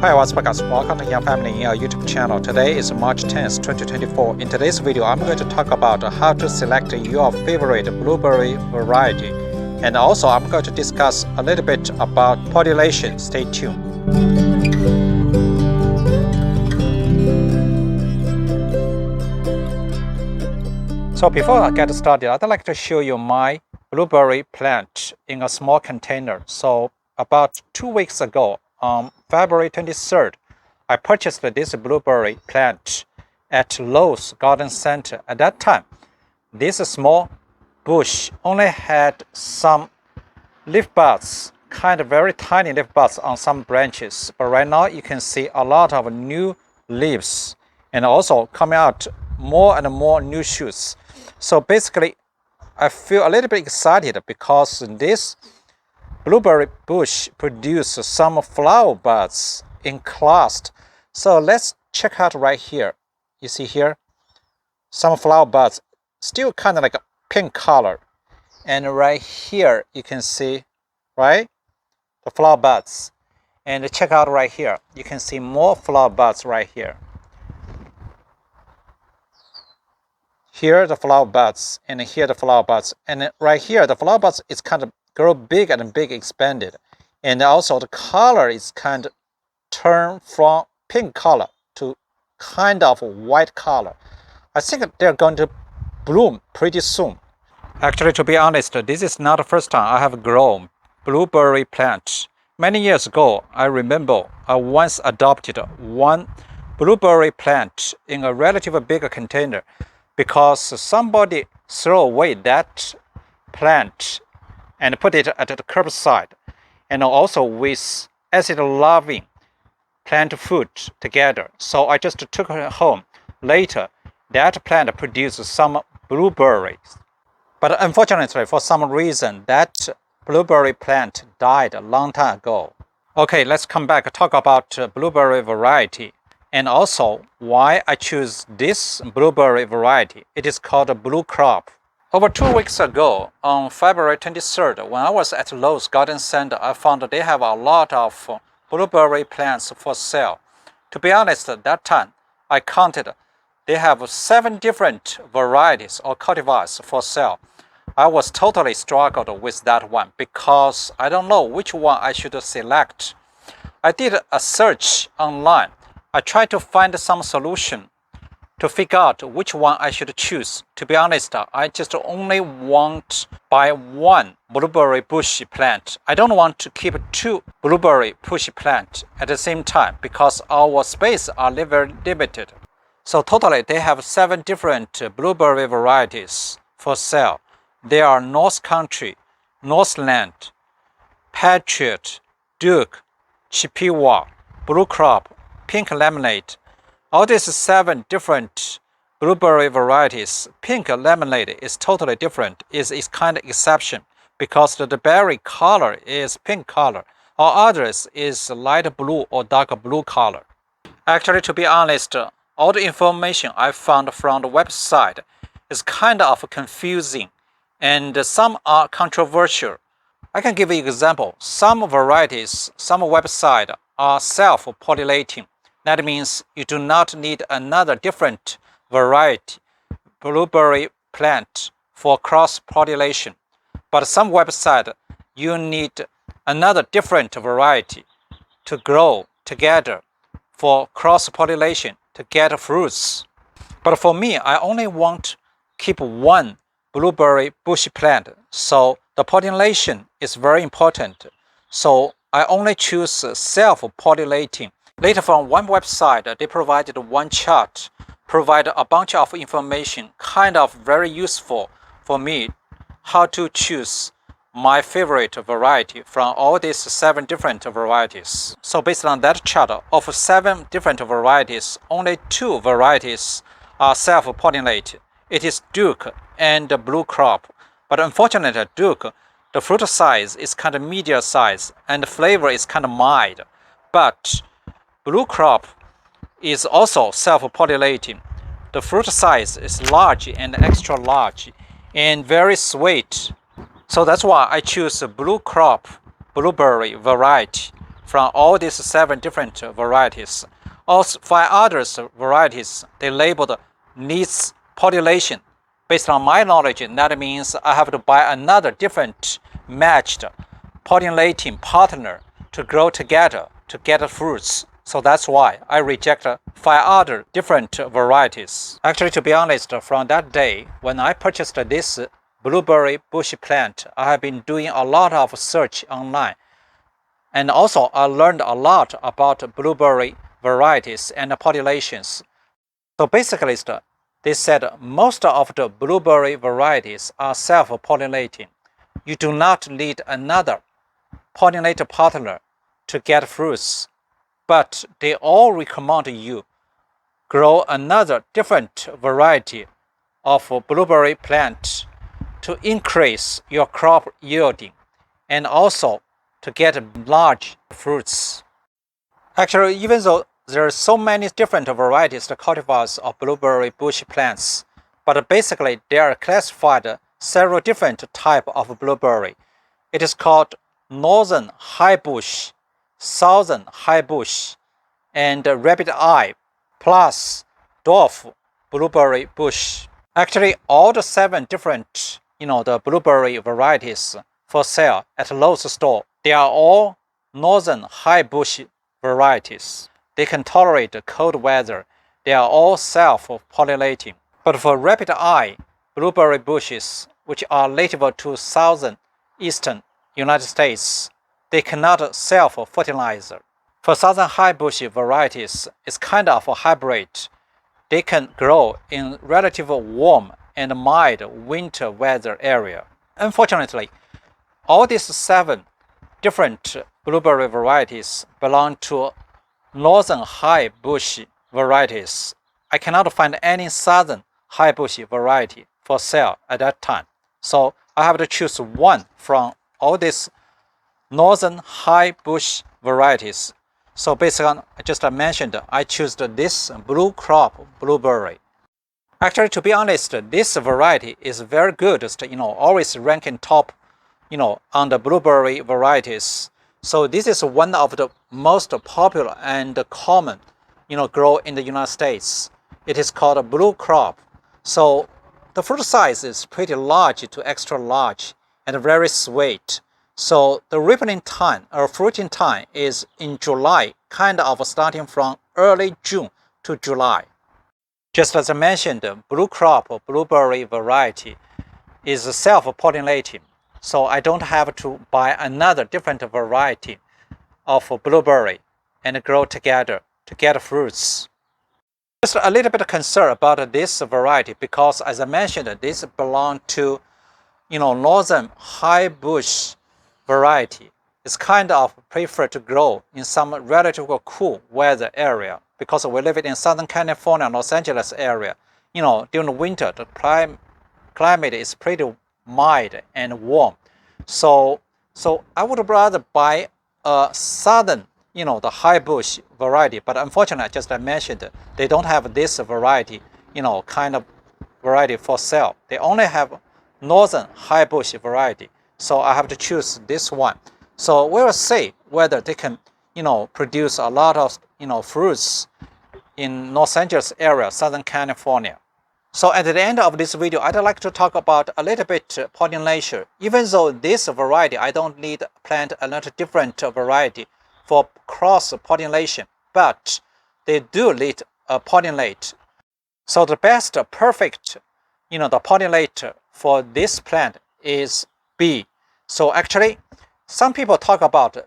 Hi, what's up guys? Welcome to Young Family in our YouTube channel. Today is March 10th, 2024. In today's video, I'm going to talk about how to select your favorite blueberry variety. And also, I'm going to discuss a little bit about pollination. Stay tuned. So before I get started, I'd like to show you my blueberry plant in a small container. So about 2 weeks ago, on February 23rd, I purchased this blueberry plant at Lowe's Garden Center. At that time, this small bush only had some leaf buds, kind of very tiny leaf buds on some branches. But right now, you can see a lot of new leaves and also coming out more and more new shoots. So basically, I feel a little bit excited because this blueberry bush produces some flower buds enclosed. So let's check out right here. You see here, some flower buds, still kind of like a pink color. And right here, you can see, right, the flower buds. And check out right here, you can see more flower buds right here. Here the flower buds, and here the flower buds. And right here, the flower buds is kind of grow big and big, expanded, and also the color is kind of turn from pink color to kind of white color. I think they're going to bloom pretty soon. Actually, to be honest, this is not the first time I have grown blueberry plant. Many years ago, I remember I once adopted one blueberry plant in a relatively big container because somebody threw away that plant and put it at the curbside, and also with acid-loving plant food together. So I just took it home. Later, that plant produced some blueberries. But unfortunately, for some reason, that blueberry plant died a long time ago. Okay, let's come back and talk about blueberry variety and also why I choose this blueberry variety. It is called Bluecrop. Over 2 weeks ago, on February 23rd, when I was at Lowe's Garden Center, I found they have a lot of blueberry plants for sale. To be honest, at that time, I counted they have 7 different varieties or cultivars for sale. I was totally struggled with that one because I don't know which one I should select. I did a search online. I tried to find some solution to figure out which one I should choose. To be honest, I just only want to buy one blueberry bush plant. I don't want to keep 2 blueberry bush plants at the same time because our space are very limited. So totally, they have 7 different blueberry varieties for sale. They are North Country, Northland, Patriot, Duke, Chippewa, Bluecrop, Pink Lemonade. All these 7 different blueberry varieties, pink lemonade is totally different. It's kind of exception because the berry color is pink color. All others is light blue or dark blue color. Actually, to be honest, all the information I found from the website is kind of confusing and some are controversial. I can give you an example. Some varieties, some websites are self-pollinating. That means you do not need another different variety blueberry plant for cross-pollination. But some website, you need another different variety to grow together for cross-pollination to get fruits. But for me, I only want to keep one blueberry bush plant. So the pollination is very important. So I only choose self-pollinating. Later, from one website, they provided one chart, provided a bunch of information, kind of very useful for me, how to choose my favorite variety from all these 7 different varieties. So based on that chart, of 7 different varieties, only 2 varieties are self-pollinated. It is Duke and Bluecrop. But unfortunately, Duke, the fruit size is kind of medium size and the flavor is kind of mild. But Bluecrop is also self-pollinating. The fruit size is large and extra large and very sweet. So that's why I choose Bluecrop blueberry variety from all these 7 different varieties. Also, 5 other varieties, they labeled needs pollination. Based on my knowledge, that means I have to buy another different matched pollinating partner to grow together to get fruits. So that's why I reject 5 other different varieties. Actually, to be honest, from that day when I purchased this blueberry bush plant, I have been doing a lot of search online. And also, I learned a lot about blueberry varieties and pollinations. So basically, they said most of the blueberry varieties are self-pollinating. You do not need another pollinator partner to get fruits, but they all recommend you grow another different variety of blueberry plant to increase your crop yielding and also to get large fruits. Actually, even though there are so many different varieties, the cultivars of blueberry bush plants, but basically they are classified several different types of blueberry. It is called northern high bush, southern high bush, and rabbit eye, plus dwarf blueberry bush. Actually, all the 7 different, the blueberry varieties for sale at Lowe's store, they are all northern high bush varieties. They can tolerate cold weather. They are all self-pollinating. But for rabbit eye blueberry bushes, which are native to southern eastern United States, they cannot self-fertilize. For southern high bush varieties, it's kind of a hybrid. They can grow in relatively warm and mild winter weather area. Unfortunately, all these 7 different blueberry varieties belong to northern high bush varieties. I cannot find any southern high bush variety for sale at that time. So I have to choose one from all these northern high bush varieties. So based on just mentioned, I choose this Bluecrop blueberry. Actually, to be honest, this variety is very good. Always ranking top, on the blueberry varieties. So this is one of the most popular and common, grow in the United States. It is called a Bluecrop. So the fruit size is pretty large to extra large and very sweet. So the ripening time or fruiting time is in July, kind of starting from early June to July. Just as I mentioned, the Bluecrop blueberry variety is self-pollinating, so I don't have to buy another different variety of blueberry and grow together to get fruits. Just a little bit concerned about this variety because, as I mentioned, this belongs to, northern high bush variety. It's kind of preferred to grow in some relatively cool weather area because we live in Southern California, Los Angeles area. During the winter, the climate is pretty mild and warm. So I would rather buy a southern, the high bush variety. But unfortunately, just I mentioned, they don't have this variety, kind of variety for sale. They only have northern high bush variety. So I have to choose this one. So we will see whether they can, produce a lot of, fruits in Los Angeles area, Southern California. So at the end of this video, I'd like to talk about a little bit pollination. Even though this variety, I don't need plant another different variety for cross pollination, but they do need pollinate. So the best perfect, the pollinator for this plant is bee. So actually, some people talk about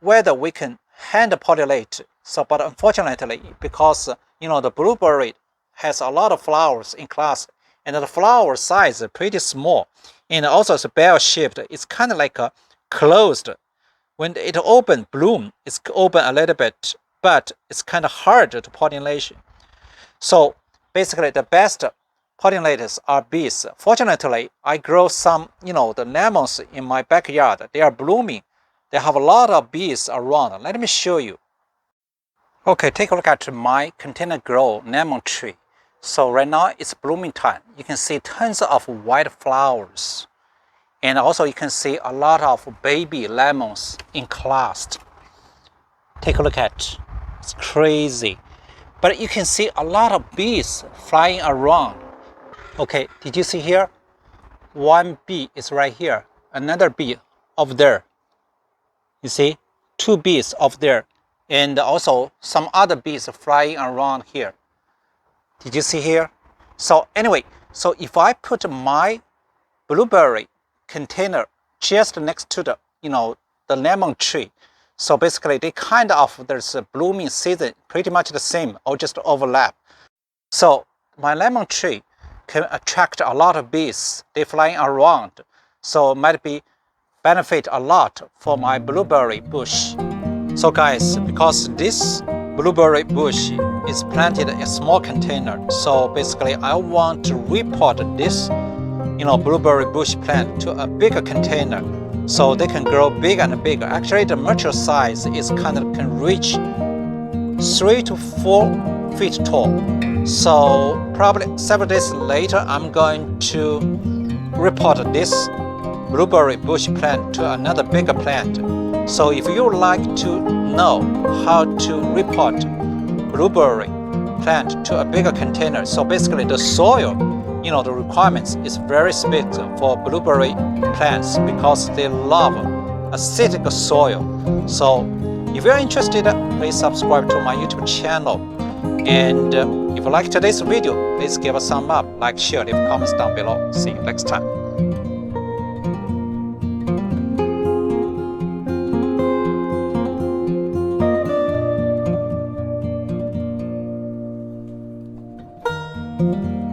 whether we can hand pollinate. So, but unfortunately, because the blueberry has a lot of flowers in class, and the flower size is pretty small, and also it's bell-shaped. It's kind of like a closed. When it open bloom, it's open a little bit, but it's kind of hard to pollination. So basically, the best pollinators are bees. Fortunately, I grow some, the lemons in my backyard. They are blooming. They have a lot of bees around. Let me show you. Okay, take a look at my container grow lemon tree. So right now it's blooming time. You can see tons of white flowers. And also you can see a lot of baby lemons enclosed. Take a look at. It's crazy. But you can see a lot of bees flying around. Okay, did you see here? One bee is right here. Another bee over there. You see? Two bees over there. And also some other bees flying around here. Did you see here? So anyway, so if I put my blueberry container just next to the, the lemon tree, so basically they kind of, there's a blooming season, pretty much the same, or just overlap. So my lemon tree can attract a lot of bees. They flying around. So might be benefit a lot for my blueberry bush. So guys, because this blueberry bush is planted in a small container, so basically I want to repot this, blueberry bush plant to a bigger container, so they can grow bigger and bigger. Actually, the mature size is can reach 3 to 4 feet tall. So probably several days later, I'm going to repot this blueberry bush plant to another bigger plant. So if you would like to know how to repot blueberry plant to a bigger container, so basically the soil, the requirements is very strict for blueberry plants because they love acidic soil. So if you're interested, please subscribe to my YouTube channel. And if you like today's video, please give a thumb up, like, share, leave comments down below. See you next time. Thank you.